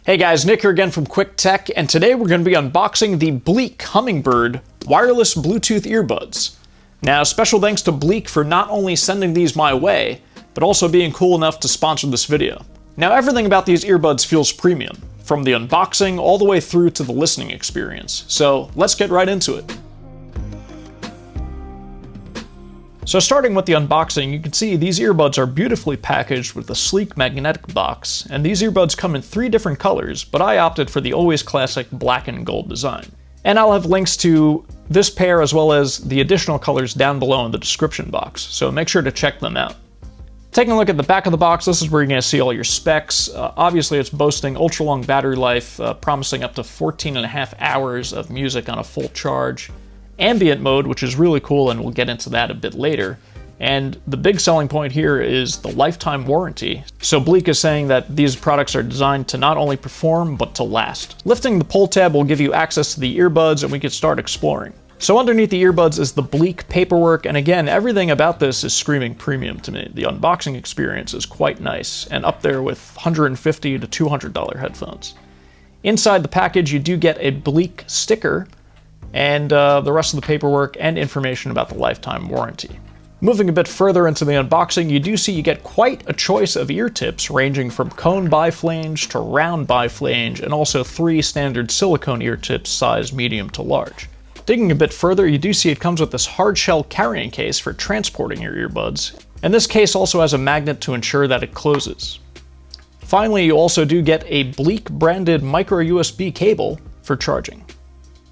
Hey guys, Nick here again from Quick Tech, and today we're going to be unboxing the Bliiq Hummingbird wireless Bluetooth earbuds. Now, special thanks to Bliiq for not only sending these my way, but also being cool enough to sponsor this video. Now, everything about these earbuds feels premium, from the unboxing all the way through to the listening experience. So let's get right into it. So starting with the unboxing, you can see these earbuds are beautifully packaged with a sleek magnetic box, and these earbuds come in 3 different colors, but I opted for the always classic black and gold design. And I'll have links to this pair as well as the additional colors down below in the description box, so make sure to check them out. Taking a look at the back of the box, this is where you're going to see all your specs. Obviously it's boasting ultra-long battery life, promising up to 14.5 hours of music on a full charge. Ambient Mode, which is really cool, and we'll get into that a bit later. And the big selling point here is the lifetime warranty. So Bliiq is saying that these products are designed to not only perform, but to last. Lifting the pull tab will give you access to the earbuds, and we can start exploring. So underneath the earbuds is the Bliiq paperwork, and again, everything about this is screaming premium to me. The unboxing experience is quite nice, and up there with $150 to $200 headphones. Inside the package, you do get a Bliiq sticker, and the rest of the paperwork and information about the lifetime warranty. Moving a bit further into the unboxing, you do see you get quite a choice of ear tips ranging from cone biflange to round biflange, and also 3 standard silicone ear tips size medium to large. Digging a bit further, you do see it comes with this hard shell carrying case for transporting your earbuds, and this case also has a magnet to ensure that it closes. Finally, you also do get a Bliiq branded micro USB cable for charging.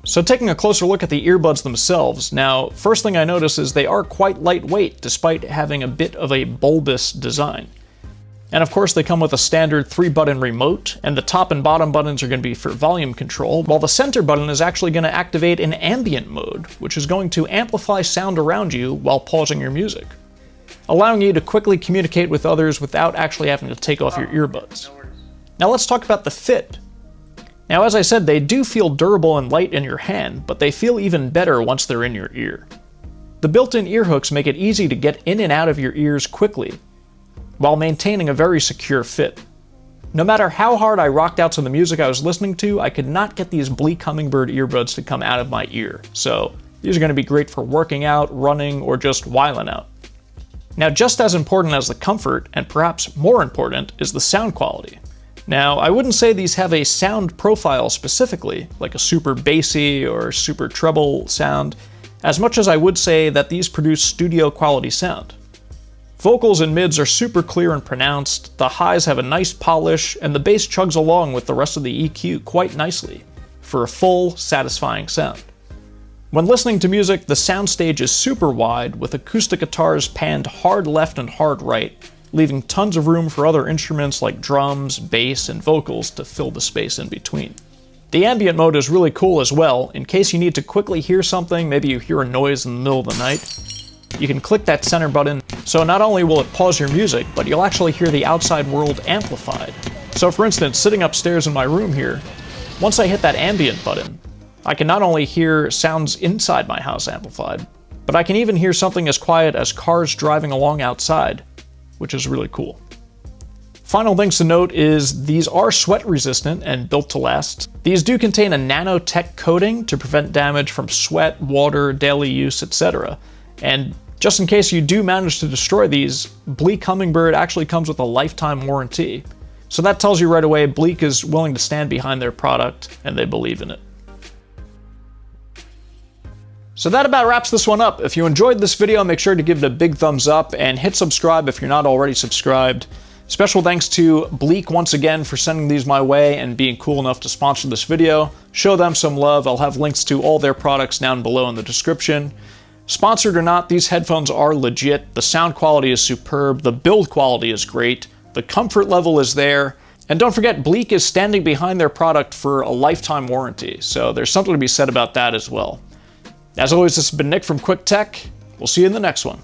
So taking a closer look at the earbuds themselves, now first thing I notice is they are quite lightweight despite having a bit of a bulbous design. And of course they come with a standard 3-button remote, and the top and bottom buttons are going to be for volume control, while the center button is actually going to activate an ambient mode, which is going to amplify sound around you while pausing your music, allowing you to quickly communicate with others without actually having to take off your earbuds. Now let's talk about the fit. Now, as I said, they do feel durable and light in your hand, but they feel even better once they're in your ear. The built-in ear hooks make it easy to get in and out of your ears quickly, while maintaining a very secure fit. No matter how hard I rocked out to the music I was listening to, I could not get these Bliiq Hummingbird earbuds to come out of my ear, so these are going to be great for working out, running, or just whiling out. Now, just as important as the comfort, and perhaps more important, is the sound quality. Now, I wouldn't say these have a sound profile specifically, like a super bassy or super treble sound, as much as I would say that these produce studio quality sound. Vocals and mids are super clear and pronounced, the highs have a nice polish, and the bass chugs along with the rest of the EQ quite nicely, for a full, satisfying sound. When listening to music, the soundstage is super wide, with acoustic guitars panned hard left and hard right, leaving tons of room for other instruments like drums, bass, and vocals to fill the space in between. The ambient mode is really cool as well. In case you need to quickly hear something, maybe you hear a noise in the middle of the night, you can click that center button, so not only will it pause your music, but you'll actually hear the outside world amplified. So for instance, sitting upstairs in my room here, once I hit that ambient button, I can not only hear sounds inside my house amplified, but I can even hear something as quiet as cars driving along outside, which is really cool. Final things to note is these are sweat resistant and built to last. These do contain a nanotech coating to prevent damage from sweat, water, daily use, etc. And just in case you do manage to destroy these, Bliiq Hummingbird actually comes with a lifetime warranty. So that tells you right away Bliiq is willing to stand behind their product and they believe in it. So that about wraps this one up. If you enjoyed this video, make sure to give it a big thumbs up and hit subscribe if you're not already subscribed. Special thanks to Bliiq once again for sending these my way and being cool enough to sponsor this video. Show them some love. I'll have links to all their products down below in the description. Sponsored or not, these headphones are legit. The sound quality is superb. The build quality is great. The comfort level is there. And don't forget, Bliiq is standing behind their product for a lifetime warranty. So there's something to be said about that as well. As always, this has been Nick from Quick Tech. We'll see you in the next one.